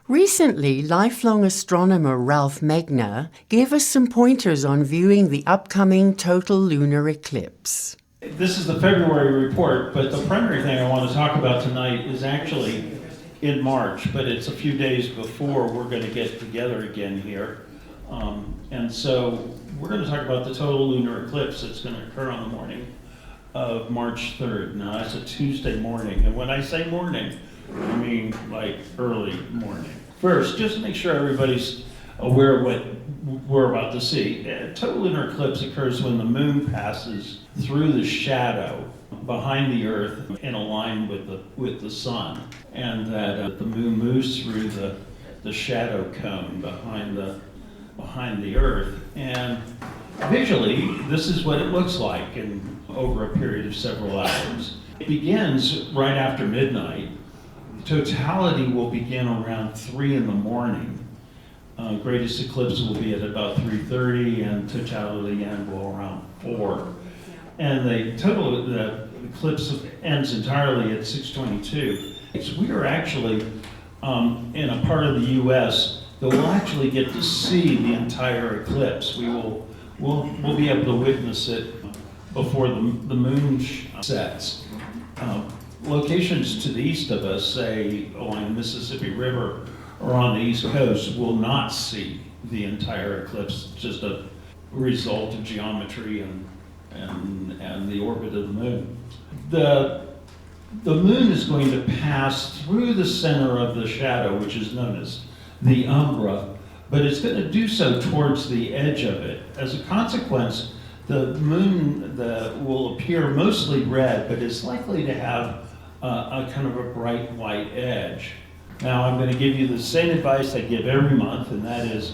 Recently, lifelong astronomer Ralph Megner gave us some pointers on viewing the upcoming total lunar eclipse. This is the February report, but the primary thing I want to talk about tonight is actually in March, but it's a few days before we're going to get together again here. And so we're going to talk about the total lunar eclipse that's going to occur on the morning of March 3rd. Now, that's a Tuesday morning, and when I say morning, I mean like early morning. First, just make sure everybody's aware of what we're about to see. A total lunar eclipse occurs when the moon passes through the shadow behind the Earth in a line with the sun, and that the moon moves through the shadow cone behind the Earth. And visually, this is what it looks like over a period of several hours. It begins right after midnight. Totality will begin around 3 in the morning. Greatest eclipse will be at about 3:30, and totality end will around 4. And the eclipse ends entirely at 6:22. So we are actually in a part of the U.S. that will actually get to see the entire eclipse. We'll be able to witness it before the moon sets. Locations to the east of us, say along the Mississippi River or on the East Coast, will not see the entire eclipse, just a result of geometry and the orbit of the moon. The moon is going to pass through the center of the shadow, which is known as the umbra, but it's going to do so towards the edge of it. As a consequence, the moon will appear mostly red, but it's likely to have a kind of a bright white edge. Now, I'm going to give you the same advice I give every month, and that is,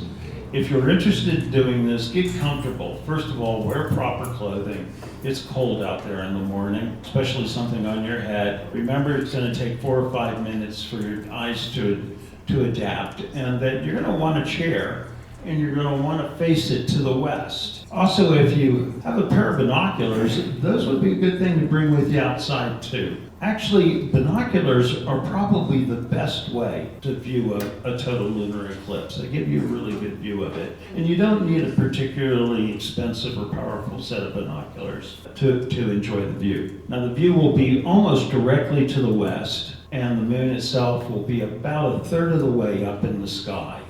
if you're interested in doing this, get comfortable. First of all, wear proper clothing. It's cold out there in the morning, especially something on your head. Remember, it's going to take 4 or 5 minutes for your eyes to adapt, and that you're going to want a chair, and you're going to want to face it to the west. Also, if you have a pair of binoculars, those would be a good thing to bring with you outside too. Actually, binoculars are probably the best way to view a total lunar eclipse. They give you a really good view of it. And you don't need a particularly expensive or powerful set of binoculars to enjoy the view. Now, the view will be almost directly to the west, and the moon itself will be about a third of the way up in the sky.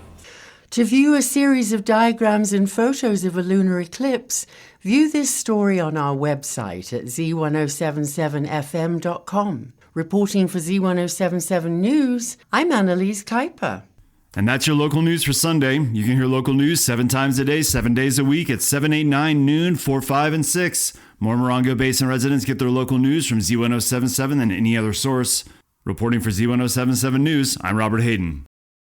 To view a series of diagrams and photos of a lunar eclipse, view this story on our website at Z107.7fm.com. Reporting for Z107.7 News, I'm Annalise Kuyper. And that's your local news for Sunday. You can hear local news 7 times a day, 7 days a week at 7, 8, 9, noon, 4, 5, and 6. More Morongo Basin residents get their local news from Z107.7 than any other source. Reporting for Z107.7 News, I'm Robert Hayden.